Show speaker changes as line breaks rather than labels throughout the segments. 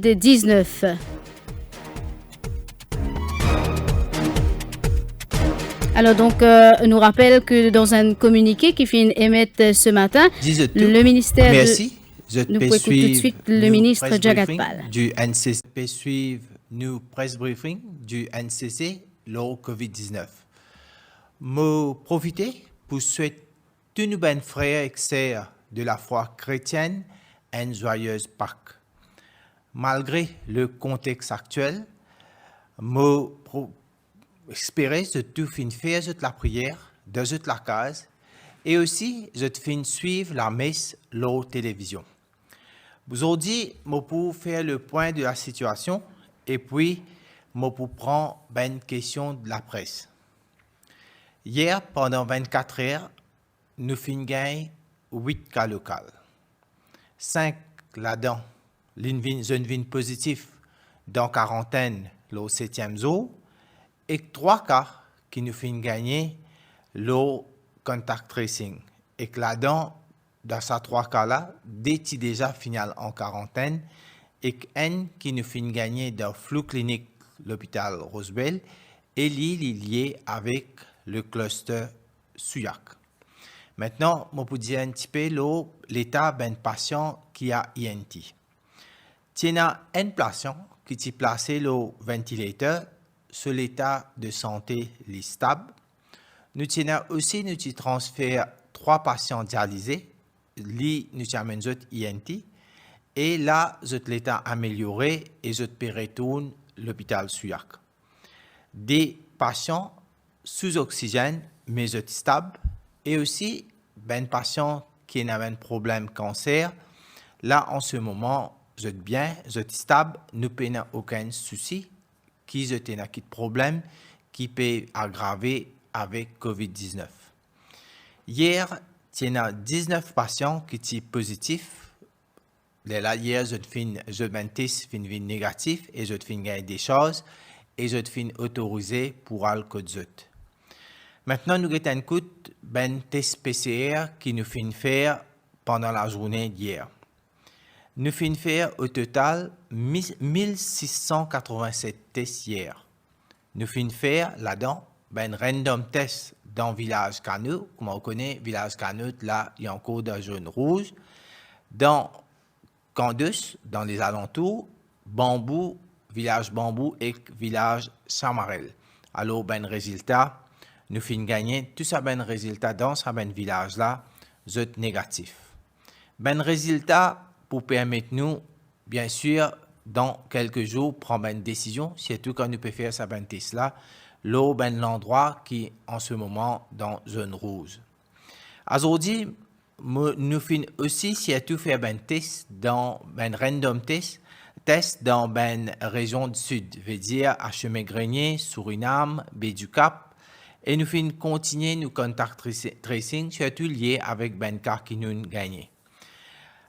COVID-19. Alors donc, nous rappelle que dans un communiqué qui finit émettre ce matin, le ministère
Merci.
Nous pouvons écouter tout de suite le ministre Jagat Pal.
Du NCC peut suivre nous press briefing du NCC lors COVID-19. Je profiter pour souhaiter tous nos bons frères et sœurs de la foi chrétienne une joyeuse Pâques. Malgré le contexte actuel, je espérer que tout fin faire la prière de la case et aussi je fin suivre la messe la télévision. Aujourd'hui, je peux faire le point de la situation et puis je peux prendre une question de la presse. Hier, pendant 24 heures, nous fin gagné 8 cas locaux. 5 là-dedans, une vin positif dans quarantaine le 7e jour. Et 3 cas qui nous font gagner le contact tracing. Et que là-dedans, dans ces 3 cas-là, d'éti déjà final en quarantaine, et un qui nous fait gagner dans flux clinique l'hôpital Rosebell, et lié avec le cluster Suyac. Maintenant, je peux dire un petit peu l'état d'un patient qui a INT. Il y a un patient qui est placé le ventilateur sur l'état de santé stable. Nous tenons aussi nous transférons 3 patients dialysés, nous avons INT, et là, l'état amélioré et je retourne l'hôpital Suyac. Des patients sous oxygène, mais stables, et aussi ben patient qui a un problème cancer. Là, en ce moment, je bien, je stable, nous n'avons aucun souci. Qui ont un problème qui peut aggraver avec COVID-19. Hier, il y a 19 patients qui étaient positifs. Là, hier, je me test fin négatif et je fin gagner des choses et je fin autorisé pour alcool. Maintenant, nous avons un coup de test PCR qui nous fin faire pendant la journée d'hier. Nous finissons faire au total 1687 tests hier. Nous finissons faire là-dedans un random test dans le village Canut. Comme on connaît, village Canut, là, il y a encore de jaune rouge. Dans Candus, dans les alentours, Bambou, village Bambou et village Samarel. Alors, résultat, nous finissons gagner tout ça, résultat dans ce village-là, c'est négatif. Résultat, pour permettre nous, bien sûr, dans quelques jours, prendre une décision, surtout quand nous pouvons faire ça test-là, l'endroit qui est en ce moment dans zone rouge. Aujourd'hui, nous finissons aussi surtout faire un test dans un random test dans une région du sud, veut dire à Chemin-Grenier, Suriname, Baie du Cap, et nous finissons continuer nos contact tracing, surtout liés avec ben cas qui nous gagnent.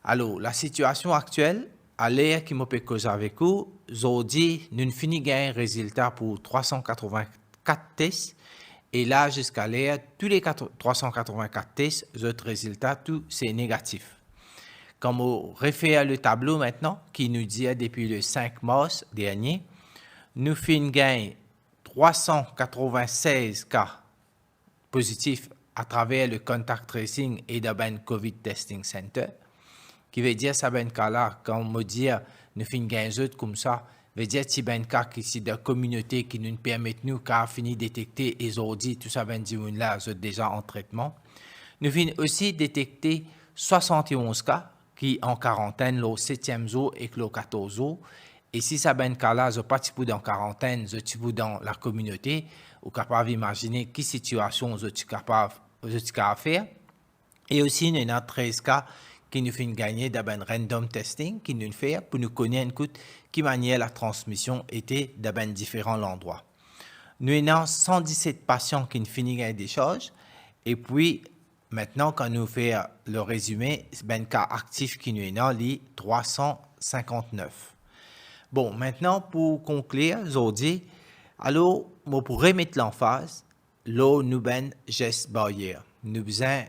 Alors, la situation actuelle, à l'heure qui m'a pu causer avec vous, aujourd'hui, nous finissons gagner un résultat pour 384 tests. Et là, jusqu'à l'heure, tous les 384 tests, notre résultat, tout, c'est négatif. Comme on réfère le tableau maintenant, qui nous dit depuis le 5 mars dernier, nous finissons gagner 396 cas positifs à travers le contact tracing et le COVID Testing Center. Qui veut dire ça ben cas là quand on me dit nous fin gagner comme ça veut dire si ben cas qui c'est de communauté qui nous permettent nous qu'à finir détecter et aujourd'hui tout ça ben dit là c'est déjà en traitement nous fin aussi détecter 71 cas qui en quarantaine le 7e jour et le 14 jour et si ça ben cas là je pas petit dans quarantaine je petit dans la communauté ou capable d'imaginer quelle situation je suis capable à faire et aussi il y a 13 cas qui nous fait gagner d'un random testing qui nous fait pour nous connaître qui manière la transmission était dans différents endroits. Nous avons 117 patients qui nous finissent gagner des choses et puis maintenant quand nous faisons le résumé, c'est un cas actif qui nous est dans les 359. Bon, maintenant pour conclure aujourd'hui, alors pour remettre l'emphase, là nous avons geste barrière. Nous besoin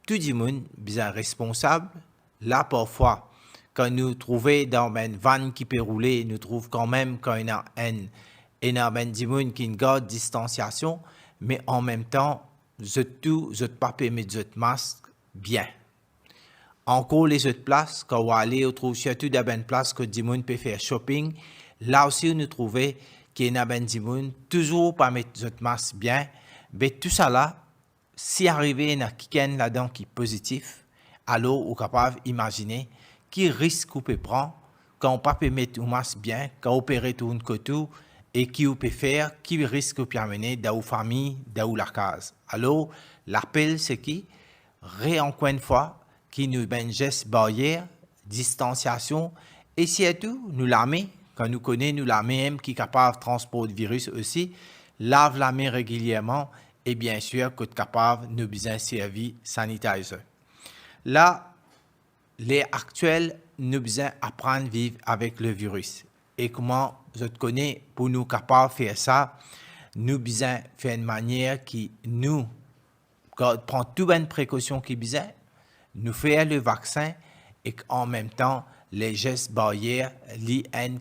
tout le monde bien responsable. Là, parfois, quand nous trouvons dans une van qui peut rouler, nous trouvons quand même qu'il y a ben du monde qui garde distanciation, mais en même temps, je ne pas permettre de masque bien. Encore les autres places, quand on aller, on trouve surtout des bonnes places que du monde peut faire shopping. Là aussi, nous trouvons qu'il y a ben du monde toujours pas mettre de masque bien. Mais tout ça là, si arrivé il y a quelqu'un là-dedans qui est positif, alors on est capable d'imaginer qui risque qu'on peut prendre quand on ne peut mettre un masque bien, quand on opérer tout un côté, et qui on peut faire, qui risque qu'on peut amener dans la famille, dans la case. Alors, l'appel, c'est qui, encore une fois, qui nous ben geste barrière, distanciation, et surtout, nous l'armée, quand nous connaissons, nous l'armée qui est capable de transporter le virus aussi, lave la main régulièrement, et bien sûr, qu'on est capable de nous bien servir sanitizer. Là, les actuels, nous besoin apprendre à vivre avec le virus. Et comment je te connais pour nous capables de faire ça, nous besoin faire une manière qui nous prend toutes les précautions qui besoin, nous faire le vaccin et en même temps les gestes barrières, l'IN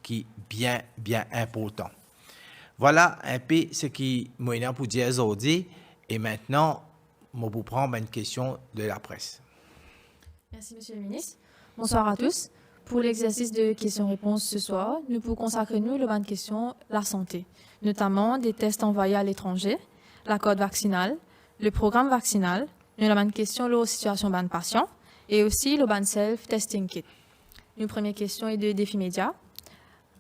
qui est bien important. Voilà un peu ce qui m'a pour dire aujourd'hui. Et maintenant, je vais vous prendre une question de la presse.
Merci, Monsieur le Ministre. Bonsoir à tous. Pour l'exercice de questions-réponses ce soir, nous pouvons consacrer nous le banc de questions la santé, notamment des tests envoyés à l'étranger, la code vaccinale, le programme vaccinal, nous le banc de questions la situation ban patient et aussi le ban self-testing kit. Une première question est de défi média.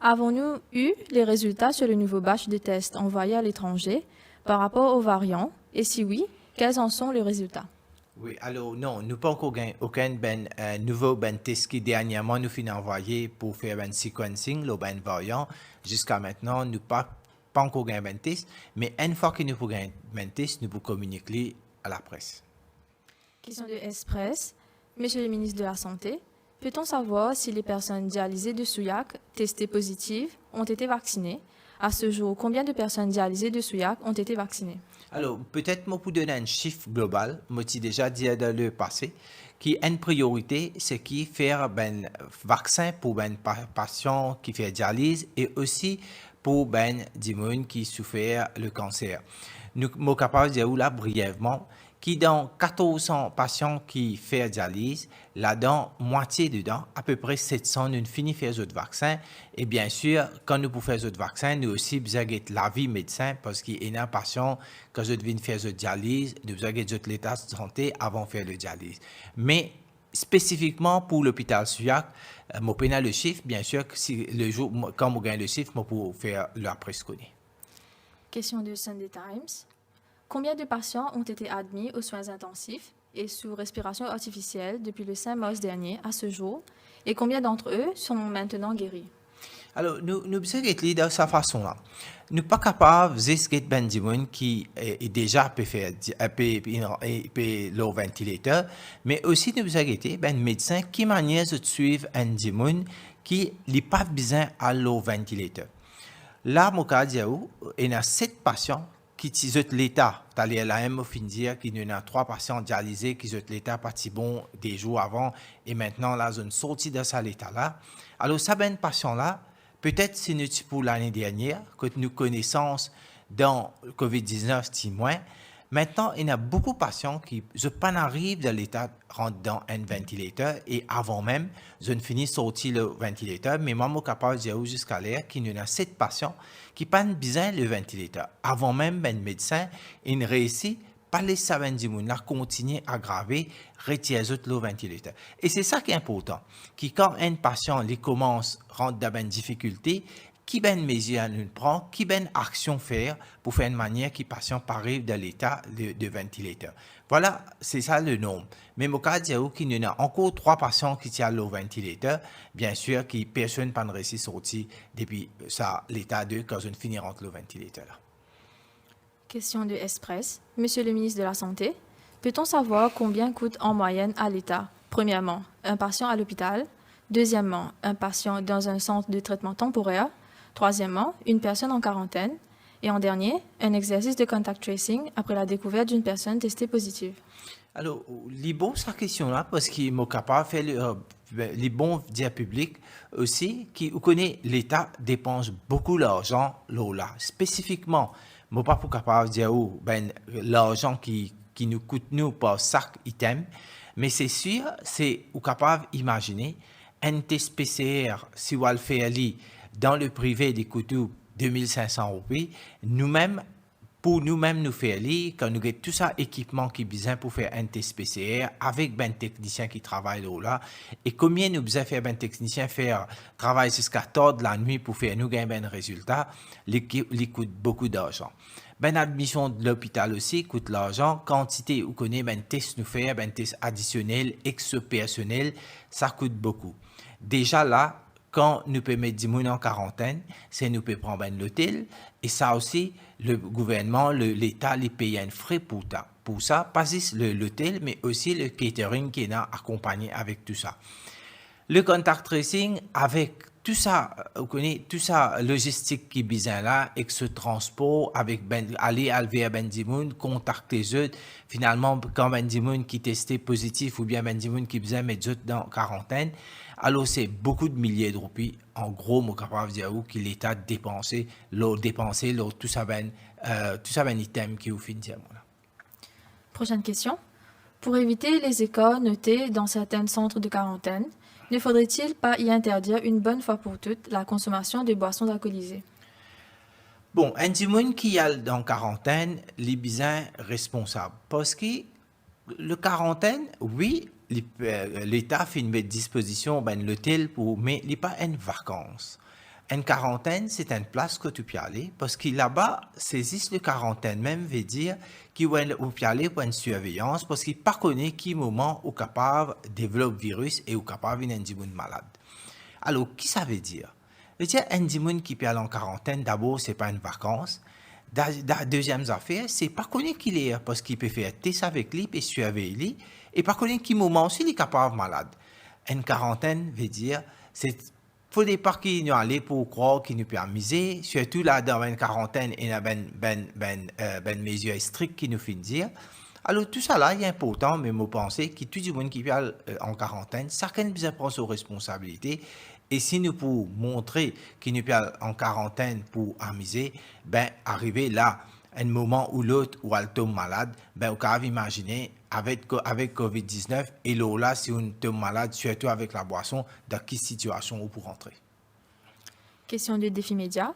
Avons-nous eu les résultats sur le nouveau batch de tests envoyés à l'étranger par rapport aux variants? Et si oui, quels en sont les résultats?
Oui, alors non, nous n'avons pas encore aucun nouveau test qui dernièrement nous finit envoyé pour faire un sequencing, le variant. Jusqu'à maintenant, nous n'avons pas encore un test, mais une fois que nous avons un test, nous pouvons communiquer à la presse.
Question de Express. Monsieur le ministre de la Santé, peut-on savoir si les personnes dialysées de Souillac testées positives ont été vaccinées? À ce jour, combien de personnes dialysées de Souillac ont été vaccinées?
Alors, peut-être je peux donner un chiffre global, je l'ai déjà dit dans le passé, qui est une priorité, c'est qui faire un vaccin pour un patient qui fait dialyse et aussi pour des gens qui souffrent le cancer. Nous sommes capables de dire là brièvement qui dans 1400 patients qui font dialyse, là-dedans, moitié dedans, à peu près 700, nous finissons faire d'autres vaccins. Et bien sûr, quand nous pouvons faire d'autres vaccins, nous aussi besoin de l'avis médecin parce qu'il y a un patient, quand je viens faire de dialyse, nous besoin de l'état de santé avant de faire le dialyse. Mais spécifiquement pour l'hôpital Souillac, je peux le chiffre, bien sûr, que si le jour, quand je gagne le chiffre, je peux faire la presse connue.
Question de Sunday Times. Combien de patients ont été admis aux soins intensifs et sous respiration artificielle depuis le 5 mars dernier à ce jour et combien d'entre eux sont maintenant guéris?
Alors, nous devons être de cette façon-là. Nous ne sommes pas capables de dire des gens qui est déjà peut faire le ventilateur, mais aussi nous devons être des médecins qui manière de suivre un gens qui n'est pas besoin à le ventilateur. Là, il y a 7 patients qui ont l'état. T'allais à la même fin dire qu'il y a 3 patients dialysés qui ont l'état pas si bon des jours avant et maintenant là, ils ont sorti de cet état-là. Alors, ça, ben patient-là, peut-être c'est nous pour l'année dernière, que nous connaissons dans le COVID-19, c'est moins. Maintenant, il y a beaucoup de patients qui ne arrivent dans l'état, rentrent dans un ventilateur et avant même, je ne finis sortir le ventilateur. Mais moi, je suis capable de dire jusqu'à l'air qu'il y a 7 patients qui n'ont pas besoin le ventilateur. Avant même, le médecin, il réussit pas les savants du monde, continuer à aggraver, retirer le ventilateur. Et c'est ça qui est important, que quand un patient commence à rentrer dans une difficulté, qui ben mesure nous prend, qui ben action faire pour faire une manière que le patient arrive dans l'état de ventilateur. Voilà, c'est ça le nombre. Mais au cas où il y a encore 3 patients qui tiennent le ventilateur, bien sûr, qui personne n'a réussi à sortir depuis l'état 2 quand on finit rentrer le ventilateur.
Question de Express. Monsieur le ministre de la Santé, peut-on savoir combien coûte en moyenne à l'État, premièrement, un patient à l'hôpital, deuxièmement, un patient dans un centre de traitement temporaire, troisièmement, une personne en quarantaine, Et en dernier, un exercice de contact tracing après la découverte d'une personne testée positive.
Alors, les bons sa question là, parce qu'il est capable de faire les bons dire public aussi, qui connaît l'État dépense beaucoup d'argent là. Spécifiquement, moi pas pour capable de dire l'argent qui nous coûte nous par chaque item, mais c'est sûr, c'est capable d'imaginer un test PCR si on le fait dans le privé des coûts 2500 €, nous-mêmes, pour nous-mêmes nous faire quand nous avons tout ça équipement qui est besoin pour faire un test PCR avec ben technicien qui travaille là, et combien nous besoin faire ben technicien faire travail jusqu'à tard de la nuit pour faire nous gagner ben résultat, les coûte beaucoup d'argent. Ben admission de l'hôpital aussi coûte l'argent, quantité ou connaît ben test nous faire, ben test additionnel, exo-personnel, ça coûte beaucoup. Déjà là, quand nous pouvons mettre 10 personnes en quarantaine, c'est nous pouvons prendre l'hôtel. Et ça aussi, le gouvernement, l'État, les paye un frais pour ça. Pas juste l'hôtel, mais aussi le catering qui est là accompagné avec tout ça. Le contact tracing, avec tout ça, vous connaissez, tout ça, logistique qui est besoin là, avec ce transport, avec aller vers Ben Dimoun, contacter les autres. Finalement, quand Ben Dimoun qui testé positif ou bien Ben Dimoun qui besoin mettre les autres dans quarantaine, alors c'est beaucoup de milliers de roupies. En gros, je suis capable de dire que l'État dépenser tout ça ben item qui vous fait dire.
Prochaine question. Pour éviter les écarts notés dans certains centres de quarantaine, ne faudrait-il pas y interdire une bonne fois pour toutes la consommation de boissons alcoolisées?
Bon, un monde qui est dans quarantaine, les besoins responsables. Parce que le quarantaine, oui, l'État fait une disposition ben l'hôtel mais il n'est pas une vacance. Une quarantaine, c'est une place que tu peux aller parce que là-bas, saisissent le quarantaine même veut dire qu'il peut aller pour une surveillance parce qu'il ne connaît pas qui moment où capable de développer le virus et où capable d'être un malade. Alors, qui ça veut dire? veut dire un monde qui peut aller en quarantaine, d'abord, ce n'est pas une vacance. La deuxième affaire, c'est pas connaître qu'il est parce qu'il peut faire test avec lui et surveiller lui et pas connaître qui moment aussi il est capable malade. Une quarantaine veut dire c'est faut des pas qui nous aller pour croire qu'il nous peut amuser, surtout là dans une quarantaine il y a ben mesures strictes qui nous font dire. Alors tout ça là il est important mais moi penser que tout le monde qui vient en quarantaine, chacun besoin prendre ses responsabilités. Et si nous pouvons montrer qu'il nous peut en quarantaine pour amuser, ben arriver là, un moment où l'autre ou elle tombe malade, ben on peut imaginer avec COVID-19 et là si on tombe malade, surtout avec la boisson, dans quelle situation on peut rentrer.
Question de défi média.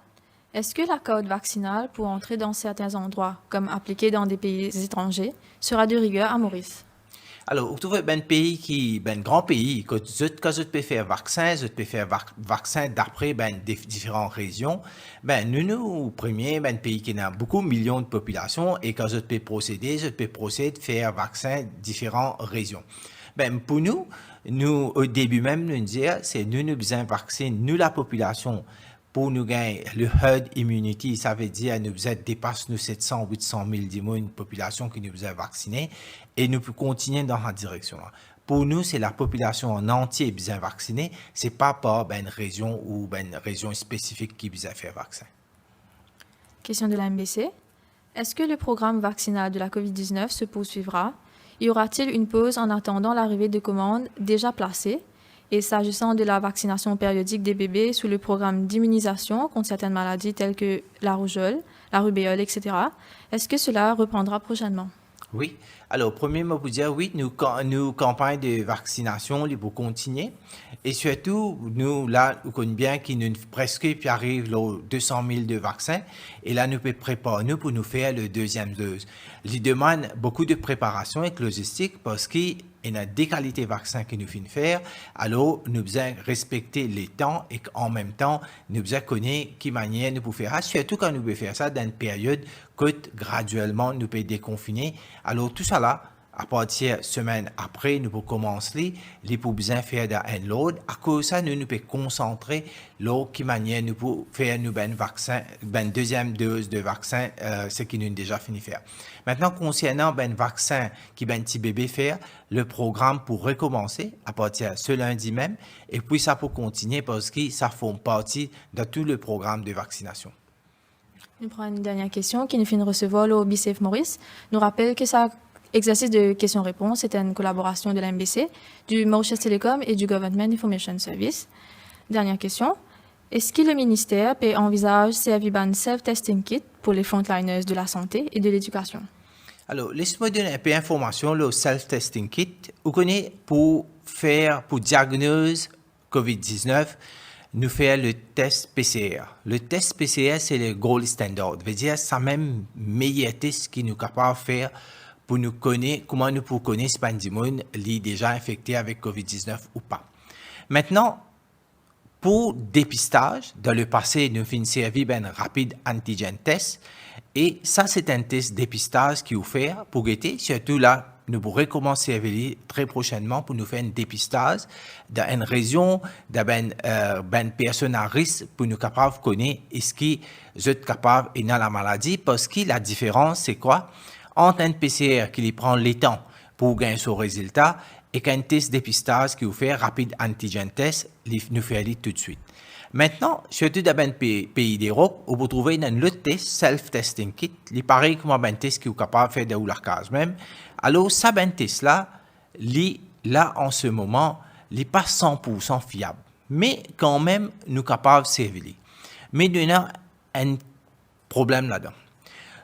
Est-ce que la carte vaccinale pour entrer dans certains endroits, comme appliquée dans des pays étrangers, sera de rigueur à Maurice?
Alors, vous trouvez un pays qui, un grand pays, quand vous pouvez faire vaccin, vous pouvez faire vaccin d'après des différentes régions. Nous, premier, pays qui a beaucoup de millions de populations et quand vous pouvez procéder à faire vaccin différentes régions. Pour nous, au début même, nous dire, c'est nous besoin vacciner, nous la population, pour nous gagner le herd immunity, ça veut dire nous dépasse nous 700 800 000 une population qui nous a vaccinés et nous pouvons continuer dans cette direction-là. Pour nous, c'est la population en entier bien vaccinée, c'est pas par une région ou une région spécifique qui besoin faire vaccin.
Question de la MBC. Est-ce que le programme vaccinal de la COVID-19 se poursuivra? Y aura-t-il une pause en attendant l'arrivée de commandes déjà placées? Et s'agissant de la vaccination périodique des bébés sous le programme d'immunisation contre certaines maladies telles que la rougeole, la rubéole, etc., est-ce que cela reprendra prochainement?
Oui. Alors, premier mot pour dire, oui, nous campagne de vaccination, les pour continuer. Et surtout, nous, là, nous connaissons bien qu'il nous presque puis arrive 200 000 de vaccins. Et là, nous pouvons préparer nous pour nous faire le deuxième dose. Il demande beaucoup de préparation et de logistique parce qu'il y a des qualités vaccins que nous finissons faire. Alors, nous devons respecter les temps et en même temps, nous devons connaître quelle manière nous pouvons faire ça. Surtout quand nous pouvons faire ça dans une période que graduellement nous pouvons déconfiner. Alors, tout ça là, à partir de semaine après, nous pouvons commencer les pour bien faire un load. À cause de ça, nous pouvons concentrer l'autre qui manière nous pouvons faire nous vaccin, deuxième dose de vaccin, ce qui nous a déjà fini faire. Maintenant, concernant vaccin qui petit bébé faire, le programme pour recommencer à partir de ce lundi même, et puis ça peut continuer parce que ça forme partie de tout le programme de vaccination.
Nous prenons une dernière question qui nous fait recevoir le BSafe Maurice. Nous rappelle que ça exercice de questions-réponses est une collaboration de la MBC, du Mauritius Telecom et du Government Information Service. Dernière question. Est-ce que le ministère envisage servir un self-testing kit pour les frontliners de la santé et de l'éducation?
Alors, laisse-moi donner un peu d'informations sur le self-testing kit. Vous connaissez, pour diagnoser COVID-19, nous faire le test PCR. Le test PCR, c'est le gold standard. Ça veut dire c'est le même meilleur test qui nous est capable de faire pour nous connaître, comment nous pouvons connaître si pandémie est déjà infecté avec COVID-19 ou pas. Maintenant, pour dépistage, dans le passé, nous avons servi un rapide antigen test. Et ça, c'est un test dépistage qui est offert pour guetter. Surtout là, nous pourrons commencer à venir très prochainement pour nous faire un dépistage dans une région, d'une personne à risque pour nous capables de connaître est-ce qu'ils sont capables de la maladie. Parce que la différence, c'est quoi? Entre un PCR qui prend le temps pour gagner son résultat et qu'un test dépistage qui vous fait rapide antigen test, nous fait aller tout de suite. Maintenant, surtout dans les pays d'Europe, vous trouvez un autre test, self-testing kit, il pareil comme un test qui est capable de faire de leur case même. Alors, ça, ben test-là, là, en ce moment, il n'est pas 100% fiable. Mais quand même, nous sommes capables de servir. Mais nous avons un problème là-dedans.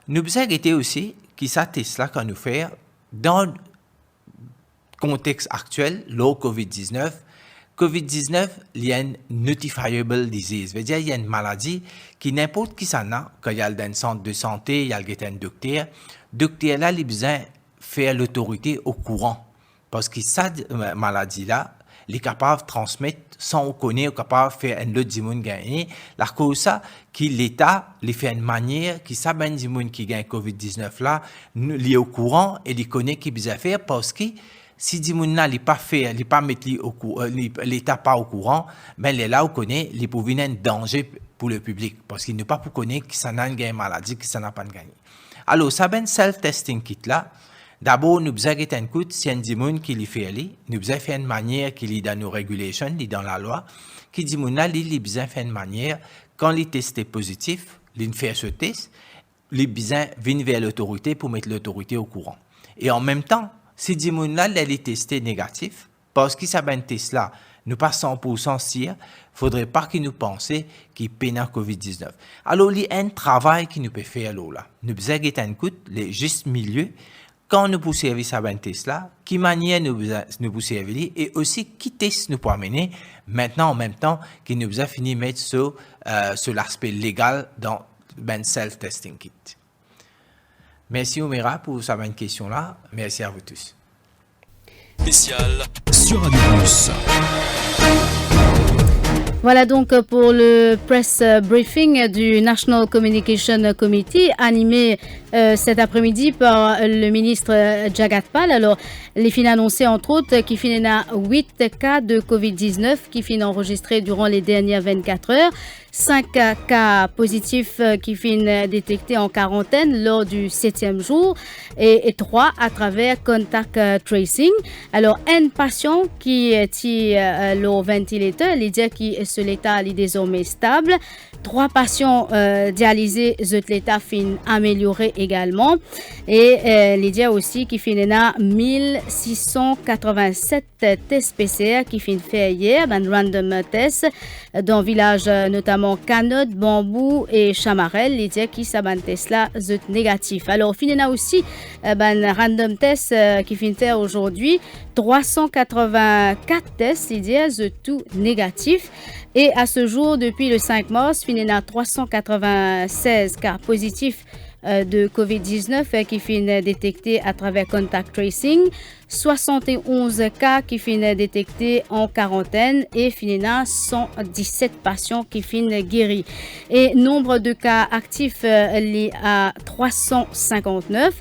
Nous avons été aussi que ça test-là qu'on nous fait dans le contexte actuel, le COVID-19. COVID-19, il y a une notifiable disease. C'est-à-dire il y a une maladie qui n'importe qui s'en a, quand il y a un centre de santé, il y a un docteur. Le docteur là, il a besoin de faire l'autorité au courant. Parce que cette maladie-là, il est capable de transmettre sans connaître, capable de faire un autre dimanche gagner. La cause ça, que l'État, il fait une manière, qui ça ben dimanche qui gagne COVID-19 là, il est au courant et il connaît qu'il besoin faire parce que si Dimouna n'est pas fait, il pas mettre l'État pas au courant, ben il est là où connaît, il peut venir un danger pour le public parce qu'il n'est pas pour connaître qui ça n'a une maladie, qui ça n'a pas gagné. Alors ça ben self-testing kit là. D'abord nous besoin de un coup si un Dimoun qui lui fait aller, nous besoin faire une manière qui est dans nos régulations, il est dans la loi, qui Dimouna il besoin faire une manière quand il testé positif, il fait ce test, il besoin venir vers l'autorité pour mettre l'autorité au courant. Et en même temps si Dimoun-là, elle est testé négatif, parce que ça ben test là, nous pas 100% sûr, faudrait pas qu'il nous pense qu'il peine COVID-19. Alors, il y a un travail qui nous peut faire là. Nous besoin de un coup, le juste milieu, quand nous pouvons servir ça ben test là, qui manière nous pouvons servir et aussi qui test nous peut amener maintenant en même temps qu'il nous a fini de mettre sur l'aspect légal dans ben self-testing kit. Merci Oméra pour sa bonne question là. Merci à vous tous.
Spécial sur Radio Plus.
Voilà donc pour le press briefing du National Communication Committee animé cet après-midi par le ministre Jagat Pal. Alors, les fins annoncés entre autres qui finissent 8 cas de COVID-19 qui finissent enregistrés durant les dernières 24 heures. 5 cas positifs qui finissent détectés en quarantaine lors du 7e jour et 3 à travers contact tracing. Alors, un patient qui est le ventilateur, l'idée qui est l'état est désormais stable. 3 patients dialysés, l'état fin amélioré également. Et l'idée aussi qui finit à 1687 tests PCR qui fin fait hier, un random test dans village notamment Canode, Bambou et Chamarel. L'idée qui s'aban test là négatif. Alors finit aussi un random test qui fin fait aujourd'hui 384 tests, l'idée tout négatif. Et à ce jour, depuis le 5 mars, finit à 396 cas positifs de COVID-19 qui finissent détectés à travers contact tracing, 71 cas qui finissent détectés en quarantaine et finissent 117 patients qui finissent guéris. Et nombre de cas actifs liés à 359.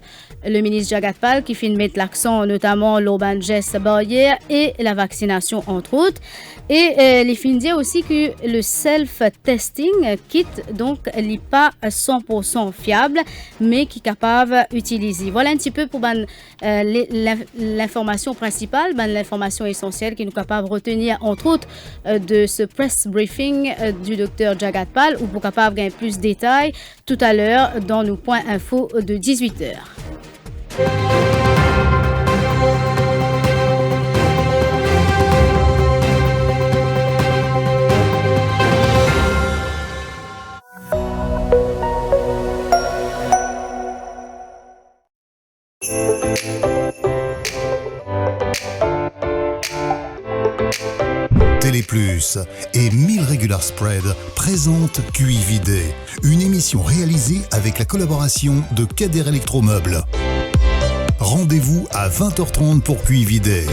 le ministre Jagat-Pal qui finit de mettre l'accent notamment l'urban geste barrière et la vaccination entre autres. Et les fins dire aussi que le self-testing kit donc n'est pas 100% fiable mais qui est capable d'utiliser. Voilà un petit peu pour l'information principale, l'information essentielle qui nous est capable de retenir entre autres de ce press briefing du docteur Jagat-Pal ou pour capable gagner plus de détails tout à l'heure dans nos points info de 18h.
Télé Plus et 1000 Regular Spread présentent QI-Vidé, une émission réalisée avec la collaboration de Kader Electromeubles. Rendez-vous à 20h30 pour QI-Vidé.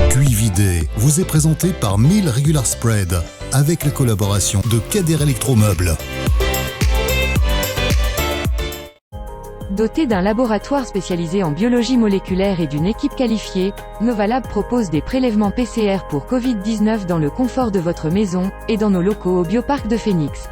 QI-Vidé vous est présenté par 1000 Regular Spread avec la collaboration de Kader Electromeubles.
Doté d'un laboratoire spécialisé en biologie moléculaire et d'une équipe qualifiée, Novalab propose des prélèvements PCR pour Covid-19 dans le confort de votre maison et dans nos locaux au Bioparc de Phoenix.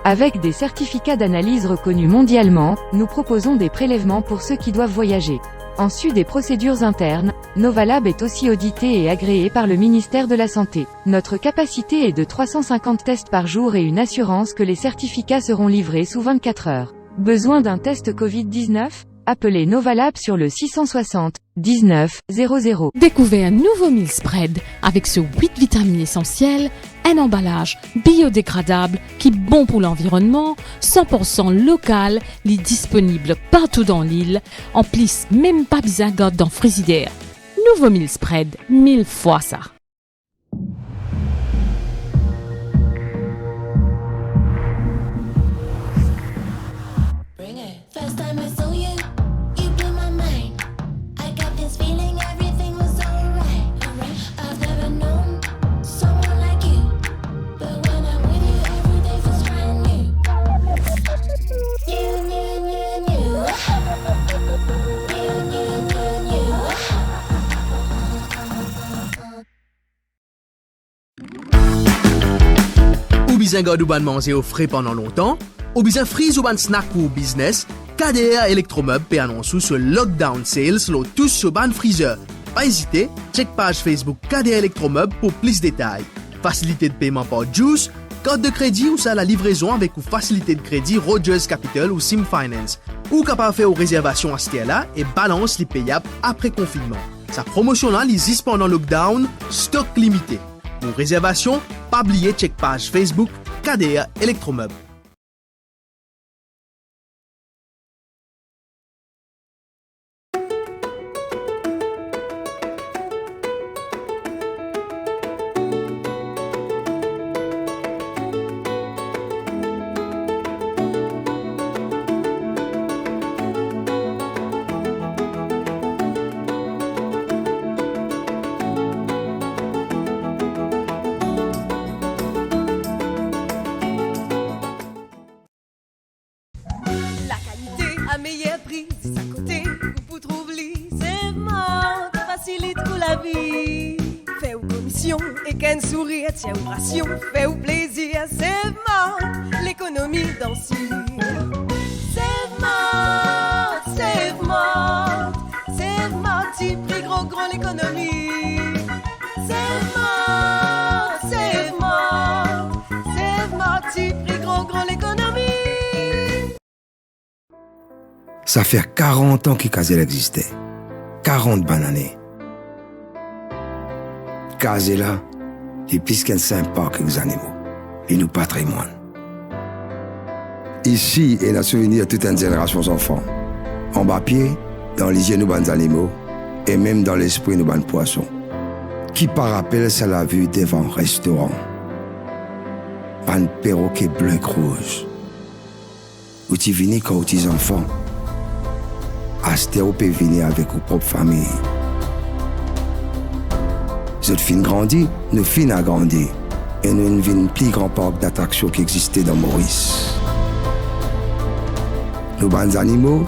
Avec des certificats d'analyse reconnus mondialement, nous proposons des prélèvements pour ceux qui doivent voyager. En sus des procédures internes, Novalab est aussi audité et agréé par le ministère de la Santé. Notre capacité est de 350 tests par jour et une assurance que les certificats seront livrés sous 24 heures. Besoin d'un test Covid-19? Appelez Novalab sur le 660 19 00.
Découvrez un nouveau meal spread avec ce 8 vitamines essentielles, un emballage biodégradable qui est bon pour l'environnement, 100% local, il est disponible partout dans l'île, en plus même pas besoin de garder dans le frigidaire. Nouveau meal spread, 1000 fois ça.
First time I saw you, you blew my mind. I got this feeling everything was alright. I've never known someone like you, but when I'm with you, every day feels brand new. You.
Ou bien garder ou ban manger au frais pendant longtemps, ou bien freeze ou ban snack pour business, KDR Electromeubles peut annoncer ce lockdown sales sur tous ce ban freezer. Pas hésiter, check page Facebook KDR Electromeubles pour plus de détails. Facilité de paiement par Juice, carte de crédit ou ça la livraison avec ou facilité de crédit Rogers Capital ou Sim Finance. Ou capable faire aux réservations à ce là et balance les payables après confinement. Sa promotion là existe pendant lockdown, stock limité. Pour réservation, pas oublier check page Facebook KDR Electromeubles.
Tiens ou ration, fait ou plaisir, c'est mort, l'économie dans ce c'est mort, petit prix gros l'économie, c'est mort, petit prix gros l'économie.
Ça fait 40 ans que Kazel existait, 40 bonnes années. Kazela et plus qu'un simple parc avec les animaux, et nous patrimoine. Ici, il y a un souvenir de toute une génération d'enfants. En bas pied, dans les yeux, nous bonnes animaux, et même dans l'esprit, nous bonnes poissons. Qui par rappel, ça l'a vu devant un restaurant. Un perroquet bleu et rouge. Où tu venais quand tu es enfant. Astéro peut venir avec vos propres familles. Cette fin grandit, nous fin agrandi. Et nous avons un plus grand parc d'attractions qui existait dans Maurice. Nos bons animaux,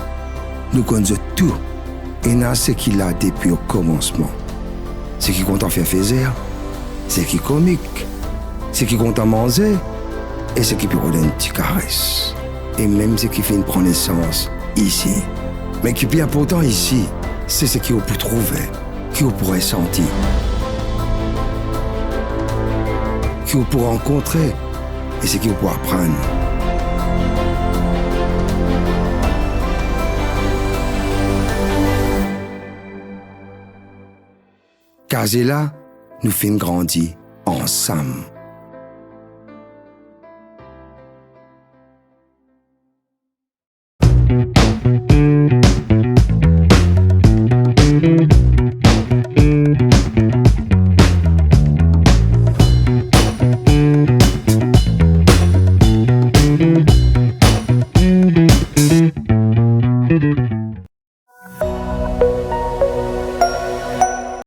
nous connaissons tout. Et nous ce qu'il a depuis le commencement. Ce qui compte en faire faire, ce qui est comique, ce qui compte en manger, et ce qui peut donner une petite caresse. Et même ce qui fait une prendre naissance ici. Mais qui est bien important ici, c'est ce qu'on peut trouver, qu'on pourrait sentir, qu'on peut rencontrer, et ce qu'on peut apprendre. Car c'est là, nous faisons grandir ensemble.